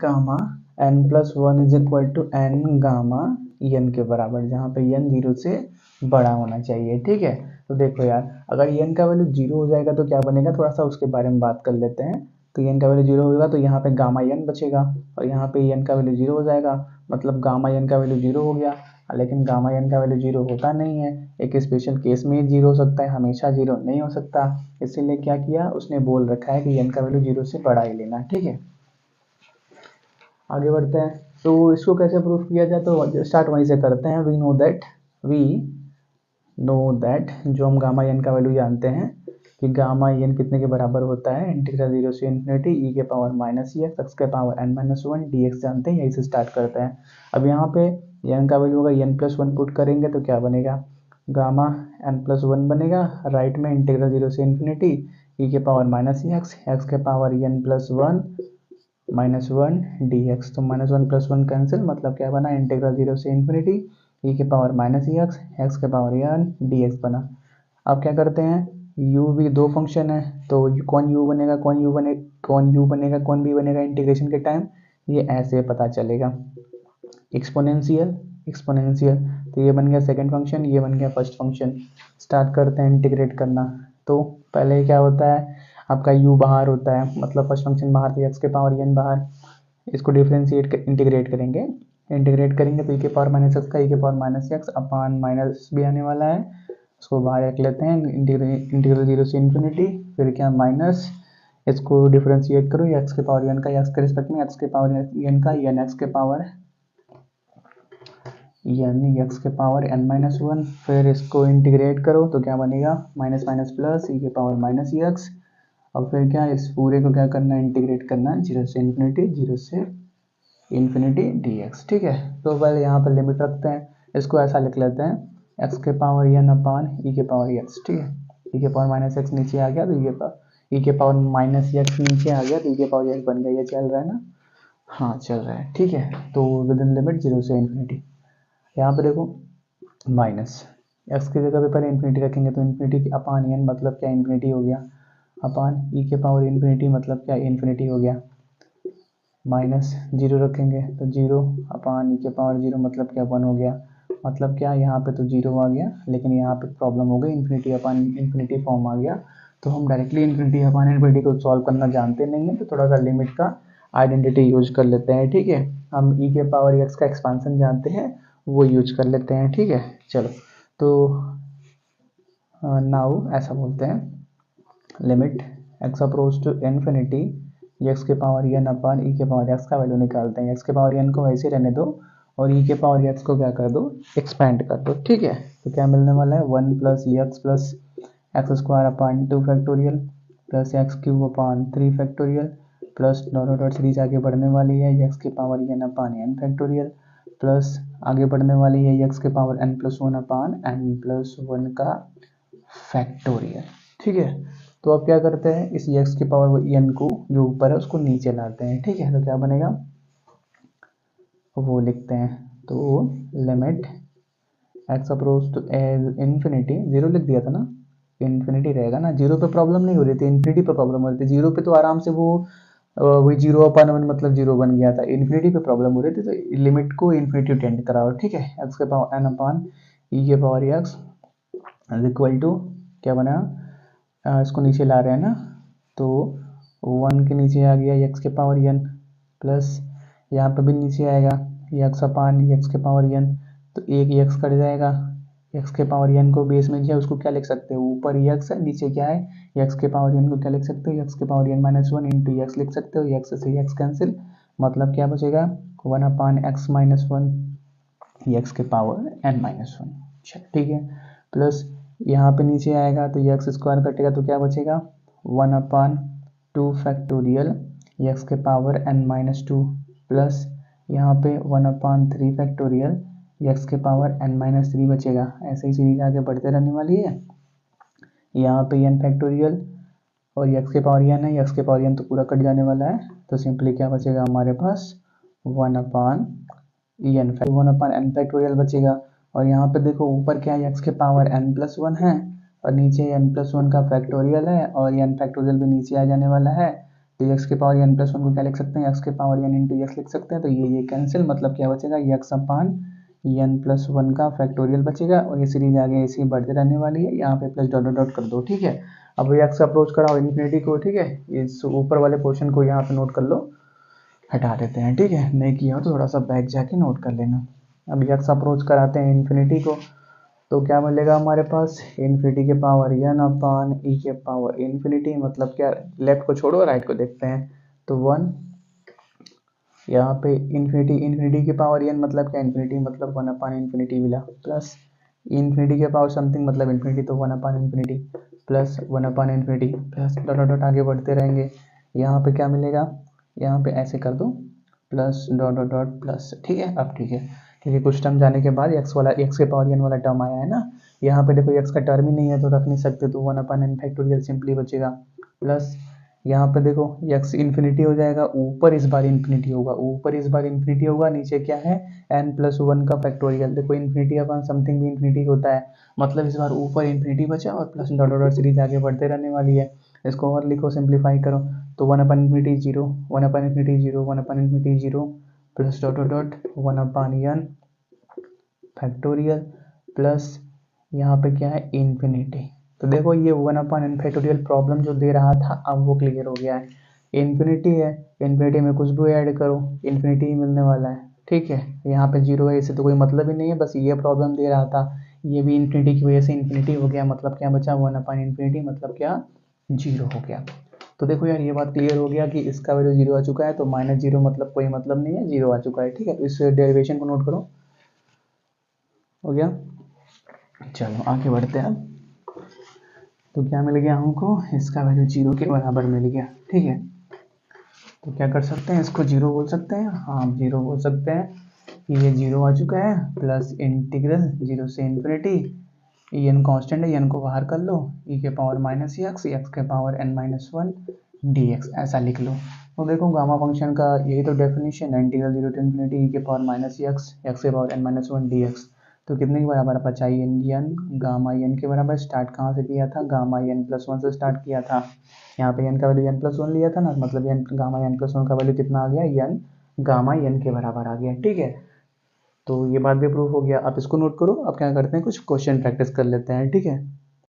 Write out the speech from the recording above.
Gamma n plus one is equal to n gamma n के बराबर, जहाँ पे n 0 से बड़ा होना चाहिए। ठीक है, तो देखो यार, अगर n का वैल्यू 0 हो जाएगा तो क्या बनेगा, थोड़ा सा उसके बारे में बात कर लेते हैं। तो n का वैल्यू 0 होगा तो यहाँ पे गामा n बचेगा, और यहाँ पे n का वैल्यू 0 हो जाएगा, मतलब गामा n का वैल्यू 0 हो गया। लेकिन गामा n का वैल्यू 0 होता नहीं है, एक स्पेशल केस में 0 हो सकता है, हमेशा 0 नहीं हो सकता। इसीलिए क्या किया उसने, बोल रखा है कि n का वैल्यू 0 से बड़ा ही लेना। ठीक है, आगे बढ़ते हैं। तो इसको कैसे प्रूफ किया जाए, तो स्टार्ट वहीं से करते हैं। वी नो दैट जो हम गामा n का वैल्यू जानते हैं कि गामा n कितने के बराबर होता है, इंटीग्रल 0 से इन्फिनिटी e के पावर माइनस ई एक्स के power n minus one d x जानते हैं, यहीं से स्टार्ट करते हैं। अब यहाँ पे n का वैल्यू होगा n प्लस वन, पुट करेंगे तो क्या बनेगा, गामा n प्लस वन बनेगा। राइट में इंटीग्रल 0 से इन्फिनिटी e के पावर माइनस ई एक्स के power n plus one minus one d x, तो minus one plus one cancel, मतलब क्या बना, इंटीग्रल 0 से इन्फिनिटी e के पावर माइनस ई एक्स के पावर n डी एक्स बना। अब क्या करते हैं, u भी दो फंक्शन है, तो कौन u बनेगा कौन u बनेगा कौन b बनेगा इंटीग्रेशन के टाइम, ये ऐसे पता चलेगा। एक्सपोनेंशियल तो ये बन गया सेकंड फंक्शन, ये बन गया फर्स्ट फंक्शन। स्टार्ट करते हैं इंटीग्रेट करना। तो पहले क्या होता है, आपका u बाहर होता है, मतलब फर्स्ट फंक्शन बाहर, तो x के पावर n बाहर। इसको डिफ्रेंशिएट इंटीग्रेट करेंगे तो e के पावर माइनस एक्स का e के power minus x upon minus भी आने वाला है, इसको बाहर रख लेते हैं। इंटीग्रल 0 से इन्फिनिटी, फिर क्या माइनस, इसको डिफ्रेंशिएट करो, x के पावर n का x के रिस्पेक्ट में, x के पावर n का n x के पावर x के पावर n माइनस वन, फिर इसको इंटीग्रेट करो तो क्या बनेगा, माइनस माइनस प्लस e के पावर माइनस एक्स। और फिर क्या, इस पूरे को क्या करना है, इंटीग्रेट करना है 0 से इन्फिनिटी dx। ठीक है, तो पहले यहाँ पर लिमिट रखते हैं, इसको ऐसा लिख लेते हैं, x के पावर n अपान e के पावर x। ठीक है, e के पावर माइनस एक्स नीचे आ गया, तो e के पावर माइनस एक्स नीचे आ गया, तो e के पावर x बन गया। ये चल रहा है ना, हाँ चल रहा है। ठीक है, तो विद इन लिमिट 0 से इन्फिनिटी, यहाँ पे देखो माइनस एक्स की जगह पे पहले इन्फिनिटी रखेंगे, तो इन्फिनिटी अपान n मतलब क्या, इन्फिनिटी हो गया, अपान e के पावर इन्फिनिटी मतलब क्या, इन्फिनिटी हो गया। माइनस जीरो रखेंगे तो जीरो अपान ई के पावर जीरो मतलब क्या, वन हो गया। मतलब क्या, यहाँ पे तो जीरो आ गया, लेकिन यहाँ पे प्रॉब्लम हो गई, इन्फिनिटी अपान इन्फिनिटी फॉर्म आ गया। तो हम डायरेक्टली इन्फिनिटी अपान इन्फिनिटी को सॉल्व करना जानते नहीं है, तो थोड़ा सा लिमिट का आइडेंटिटी यूज कर लेते हैं। ठीक है, हम ई के पावर एक्स का एक्सपांसन जानते हैं, वो यूज कर लेते हैं। ठीक है, चलो तो नाउ ऐसा बोलते हैं, limit x approach to infinity x के पावर n अपान ई के पावर एक्स का वैल्यू निकालते हैं। एक्स के पावर n को वैसे रहने दो, और ई के पावर एक्स को क्या कर दो, एक्सपैंड कर दो। ठीक है, तो क्या मिलने वाला है, one plus x square upon two factorial plus x cube अपान three factorial plus dot dot series आगे बढ़ने वाली है एक्स के पावर n अपान n फैक्टोरियल प्लस आगे बढ़ने वाली है एक्स के power n plus one upon n plus one का फैक्टोरियल। ठीक है, तो अब क्या करते हैं, इस x की पावर n को जो ऊपर है उसको नीचे लाते हैं। ठीक है, तो क्या बनेगा, वो लिखते हैं, तो limit x approach to infinity, zero लिख दिया था ना, इन्फिनिटी रहेगा ना, जीरो पे प्रॉब्लम नहीं हो रही थी, इन्फिनिटी पे प्रॉब्लम हो रही थी। जीरो पे तो आराम से वो वही जीरो अपान वन मतलब जीरो बन गया था, इन्फिनिटी पे प्रॉब्लम हो रही थी, तो लिमिट को इन्फिनिटी टेंड कराओ। ठीक है, एक्स के पावर n अपान ई के पावर एक्स इक्वल टू क्या बना, इसको नीचे ला रहे हैं ना, तो वन के नीचे आ गया एक्स के पावर n प्लस यहाँ पे भी नीचे आएगा एक्स अपान एक्स के पावर n, तो एक एक्स कट जाएगा, एक्स के पावर n को बेस में किया, उसको क्या लिख सकते हो, ऊपर एक्स है नीचे क्या है, एक्स के पावर n को क्या लिख सकते हो, एक्स के power n minus one into x लिख सकते हो, एक्स से एक्स कैंसिल, मतलब क्या बचेगा, वन अपान एक्स माइनस वन एक्स के पावर n माइनस वन। ठीक है, प्लस यहाँ पे नीचे आएगा तो एक्स स्क्वायर कटेगा, तो क्या बचेगा, one upon two factorial x के power n minus two plus यहाँ पे one upon three factorial x के पावर n माइनस थ्री बचेगा। ऐसे ही सीरीज आगे बढ़ते रहने वाली है, यहाँ पे n फैक्टोरियल और एक्स के पावर n है, एक्स के पावर n तो पूरा कट जाने वाला है, तो सिंपली क्या बचेगा हमारे पास, वन अपान n फैक्टोरियल बचेगा। और यहाँ पे देखो ऊपर क्या है, एक्स के पावर n प्लस वन है और नीचे n प्लस वन का फैक्टोरियल है, और n फैक्टोरियल भी नीचे आ जाने वाला है, तो एक्स के पावर एन प्लस वन को क्या लिख सकते हैं, एक्स के पावर एन इंटू एक्स लिख सकते हैं। तो ये कैंसिल, मतलब क्या बचेगा, एक्स अपान एन प्लस वन का फैक्टोरियल बचेगा और ये सीरीज आगे ऐसे ही बढ़ते रहने वाली है। यहाँ पे प्लस डॉट डॉट डॉट कर दो, ठीक है। अब एक्स अप्रोच कराओ इन्फिनिटी को, ठीक है। इस ऊपर वाले पोर्शन को यहाँ पे नोट कर लो, हटा देते हैं, ठीक है। नहीं किया हो तो थोड़ा सा बैक जाके नोट कर लेना। अब एक्स अप्रोच कराते हैं इन्फिनिटी को, तो क्या मिलेगा हमारे पास, इन्फिनिटी के पावर एन अपान ई के पावर इन्फिनिटी, मतलब क्या, लेफ्ट को छोड़ो राइट को देखते हैं। तो 1 यहाँ पे इन्फिनिटी के पावर एन मतलब क्या, इन्फिनिटी मतलब 1 अपान इन्फिनिटी मिला, प्लस इन्फिनिटी के पावर समथिंग मतलब इन्फिनिटी, तो 1 upon infinity plus 1 upon infinity plus dot dot dot आगे बढ़ते रहेंगे। यहाँ पे क्या मिलेगा, यहाँ पे ऐसे कर दो, plus dot dot dot plus, ठीक है। अब ठीक है, क्योंकि कुछ टर्म जाने के बाद एक्स के पावर एन वाला टर्म आया है ना, यहाँ पे देखो एक्स का टर्म ही नहीं है तो रख नहीं सकते, तो 1 अपान एन फैक्टोरियल सिंपली बचेगा, प्लस यहाँ पे देखो एक्स इन्फिनिटी हो जाएगा, ऊपर इस बार इन्फिनिटी होगा, ऊपर इस बार इन्फिनिटी होगा, नीचे क्या है, एन प्लस वन का फैक्टोरियल। देखो इन्फिनिटी अपन समथिंग भी इन्फिनिटी होता है, मतलब इस बार ऊपर इन्फिनिटी बचा और प्लस डॉट डॉट सीरीज आगे बढ़ते रहने वाली है। इसको और लिखो, सिंप्लीफाई करो, तो 1 upon infinity zero, 1 upon infinity zero, 1 upon infinity zero plus dot dot dot 1 upon n factorial plus यहाँ पे क्या है, इन्फिनिटी। तो देखो ये 1 अपान एन फैक्टोरियल प्रॉब्लम जो दे रहा था अब वो क्लियर हो गया है। इन्फिनिटी है, इन्फिनिटी में कुछ भी ऐड करो इन्फिनिटी ही मिलने वाला है, ठीक है। यहाँ पे जीरो है, इससे तो कोई मतलब ही नहीं है, बस ये प्रॉब्लम दे रहा था, ये भी इन्फिनिटी की वजह से इन्फिनिटी हो गया, मतलब क्या बचा, 1 अपान इन्फिनिटी, मतलब क्या, जीरो हो गया। तो देखो यार ये बात क्लियर हो गया कि इसका वैल्यू जीरो आ चुका है, तो माइनस जीरो मतलब कोई मतलब नहीं है, जीरो आ चुका है, ठीक है। इस डेरिवेशन को नोट करो, हो गया। चलो आगे बढ़ते हैं। तो क्या मिल गया हमको, इसका वैल्यू जीरो के बराबर मिल गया, ठीक है। तो क्या कर सकते हैं, इसको जीरो बोल सकते हैं, हाँ जीरो बोल सकते हैं कि ये जीरो आ चुका है, प्लस इंटीग्रल जीरो से इन्फिनिटी, एन कांस्टेंट है, एन को बाहर कर लो, ई के पावर माइनस एक्स, एक्स के power n minus one d x, ऐसा लिख लो। तो देखो गामा फंक्शन का यही तो डेफिनेशन है, integral zero to infinity e के पावर माइनस एक्स, एक्स के power n minus one d x. तो कितने के बराबर बचा, एन गामा एन के बराबर। स्टार्ट कहाँ से किया था, गामा एन प्लस वन से स्टार्ट किया था, यहाँ पे एन का वैल्यू एन प्लस वन लिया था ना, मतलब n gamma n plus one का वैल्यू कितना आ गया, एन गामा एन के बराबर आ गया, ठीक है। तो ये बात भी प्रूफ हो गया। आप इसको नोट करो, अब क्या करते हैं, कुछ क्वेश्चन प्रैक्टिस कर लेते हैं, ठीक है।